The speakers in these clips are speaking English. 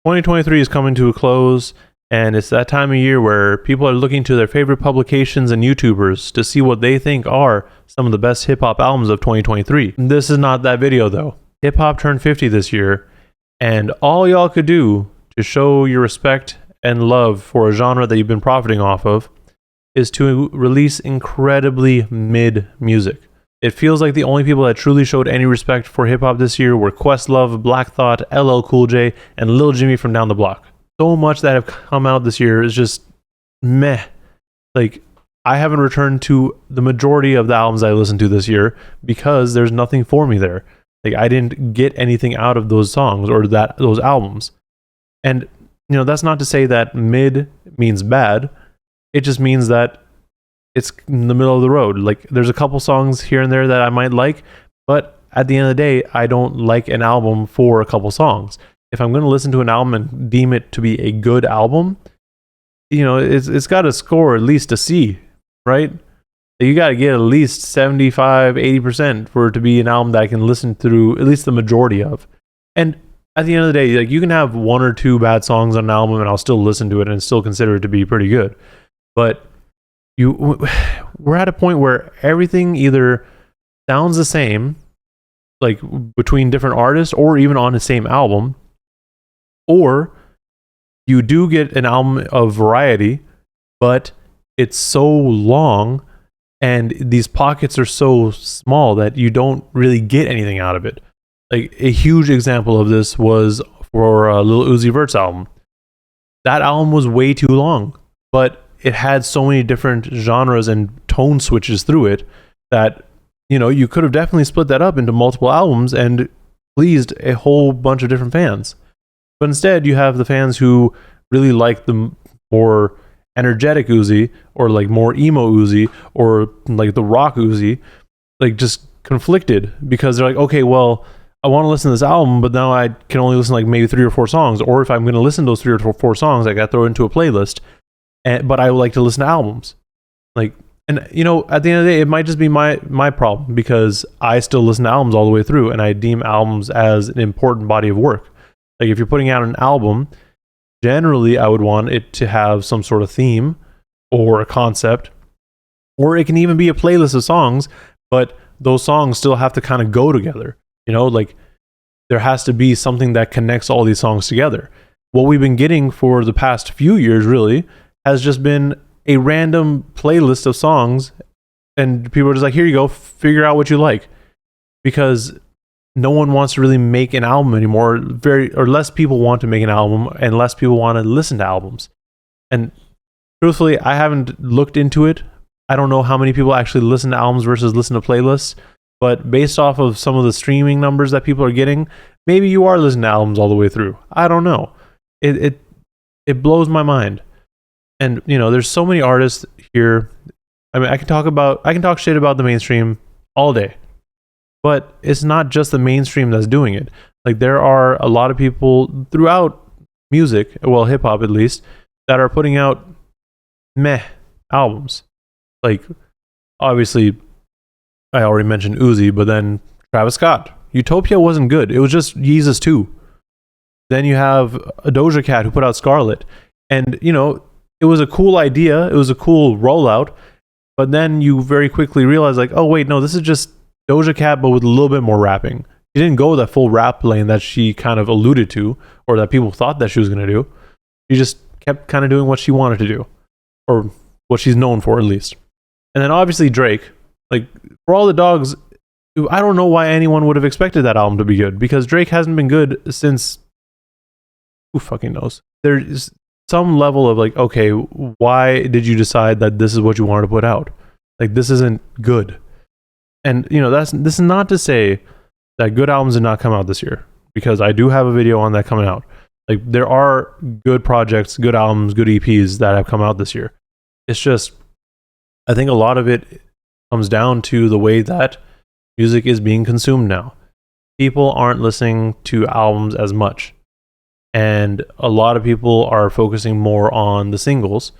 2023 is coming to a close, and it's that time of year where people are looking to their favorite publications and YouTubers to see what they think are some of the best hip-hop albums of 2023. This is not that video, though. Hip-hop turned 50 this year, and all y'all could do to show your respect and love for a genre that you've been profiting off of is to release incredibly mid music. It feels like the only people that truly showed any respect for hip-hop this year were Questlove, Black Thought, LL Cool J, and Lil Jimmy from down the block. So much that have come out this year is just meh. Like, I haven't returned to the majority of the albums I listened to this year because there's nothing for me there. Like, I didn't get anything out of those songs or those albums. And, that's not to say that mid means bad. It just means that it's in the middle of the road. Like, there's a couple songs here and there that I might like, but at the end of the day, I don't like an album for a couple songs. If I'm going to listen to an album and deem it to be a good album, it's got to score at least a C, right? You got to get at least 75, 80% for it to be an album that I can listen through at least the majority of. And at the end of the day, like, you can have one or two bad songs on an album and I'll still listen to it and still consider it to be pretty good. But we're at a point where everything either sounds the same, like between different artists or even on the same album, or you do get an album of variety, but it's so long and these pockets are so small that you don't really get anything out of it. Like, a huge example of this was for Lil Uzi Vert's album. That album was way too long, but it had so many different genres and tone switches through it that, you could have definitely split that up into multiple albums and pleased a whole bunch of different fans. But instead, you have the fans who really like the more energetic Uzi, or like more emo Uzi, or like the rock Uzi, like just conflicted because they're like, okay, well, I want to listen to this album, but now I can only listen to like maybe 3 or 4 songs. Or if I'm going to listen to those 3 or 4 songs, I got to throw it into a playlist. But I would like to listen to albums. Like, and at the end of the day, it might just be my problem because I still listen to albums all the way through, and I deem albums as an important body of work. Like, if you're putting out an album, generally I would want it to have some sort of theme or a concept, or it can even be a playlist of songs, but those songs still have to kind of go together. Like, there has to be something that connects all these songs together. What we've been getting for the past few years really has just been a random playlist of songs, and people are just like, here you go, figure out what you like, because no one wants to really make an album anymore. Less people want to make an album, and less people want to listen to albums. And truthfully, I haven't looked into it. I don't know how many people actually listen to albums versus listen to playlists, but based off of some of the streaming numbers that people are getting, maybe you are listening to albums all the way through. I don't know. It blows my mind. And there's so many artists here. I mean, I can talk shit about the mainstream all day, but it's not just the mainstream that's doing it. Like, there are a lot of people throughout music, well, hip hop at least, that are putting out meh albums. Like, obviously, I already mentioned Uzi, but then Travis Scott. Utopia wasn't good. It was just Yeezus 2. Then you have a Doja Cat who put out Scarlet. And, it was a cool idea. It was a cool rollout. But then you very quickly realize, like, oh, wait, no, this is just Doja Cat, but with a little bit more rapping. She didn't go that full rap lane that she kind of alluded to, or that people thought that she was going to do. She just kept kind of doing what she wanted to do, or what she's known for, at least. And then obviously Drake. Like, For All the Dogs, I don't know why anyone would have expected that album to be good, because Drake hasn't been good since, who fucking knows? There's some level of like, okay, why did you decide that this is what you wanted to put out? Like, this isn't good. And this is not to say that good albums did not come out this year, because I do have a video on that coming out. Like, there are good projects, good albums, good EPs that have come out this year. It's just, I think a lot of it comes down to the way that music is being consumed now. People aren't listening to albums as much. And a lot of people are focusing more on the singles,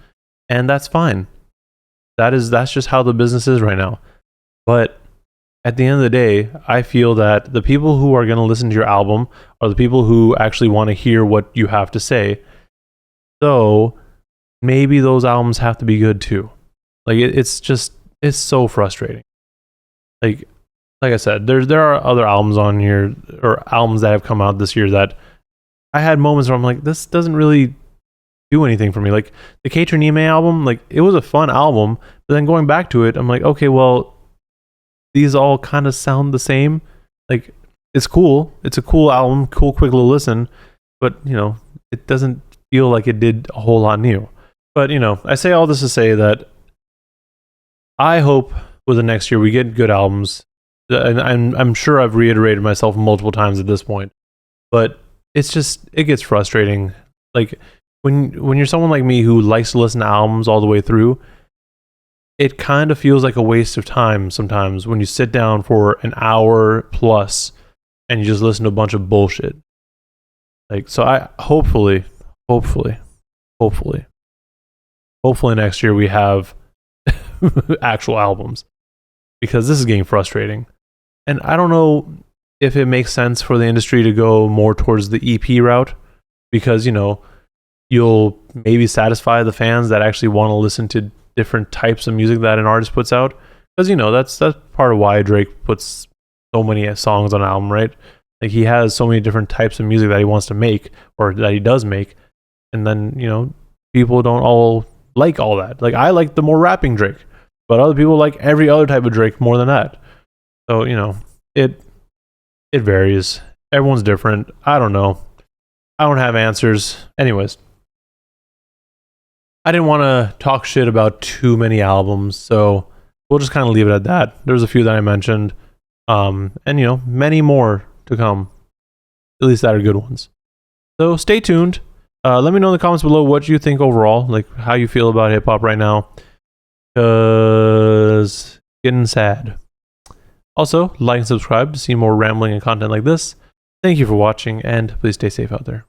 and that's fine. That's just how the business is right now. But at the end of the day, I feel that the people who are going to listen to your album are the people who actually want to hear what you have to say. So maybe those albums have to be good too. Like it's so frustrating. Like I said, there are other albums on here, or albums that have come out this year, that I had moments where I'm like, this doesn't really do anything for me. Like the K-Tronime album, like it was a fun album, but then going back to it, I'm like, okay, well, these all kind of sound the same. Like it's cool. It's a cool album, cool, quick little listen, but you know, it doesn't feel like it did a whole lot new. But you know, I say all this to say that I hope with the next year we get good albums. And I'm sure I've reiterated myself multiple times at this point, but it gets frustrating. Like when you're someone like me who likes to listen to albums all the way through, it kind of feels like a waste of time sometimes when you sit down for an hour plus and you just listen to a bunch of bullshit. Like, so I hopefully next year we have actual albums, because this is getting frustrating. And I don't know if it makes sense for the industry to go more towards the EP route, because, you know, you'll maybe satisfy the fans that actually want to listen to different types of music that an artist puts out. Because, you know, that's part of why Drake puts so many songs on an album, right? Like he has so many different types of music that he wants to make, or that he does make. And then, you know, people don't all like all that. Like I like the more rapping Drake, but other people like every other type of Drake more than that. So, you know, it varies. Everyone's different. I don't know. I don't have answers. Anyways, I didn't want to talk shit about too many albums, so we'll just kind of leave it at that. There's a few that I mentioned, and you know, many more to come, at least that are good ones. So stay tuned. Let me know in the comments below what you think overall, like how you feel about hip hop right now, because getting sad. Also, like and subscribe to see more rambling and content like this. Thank you for watching, and please stay safe out there.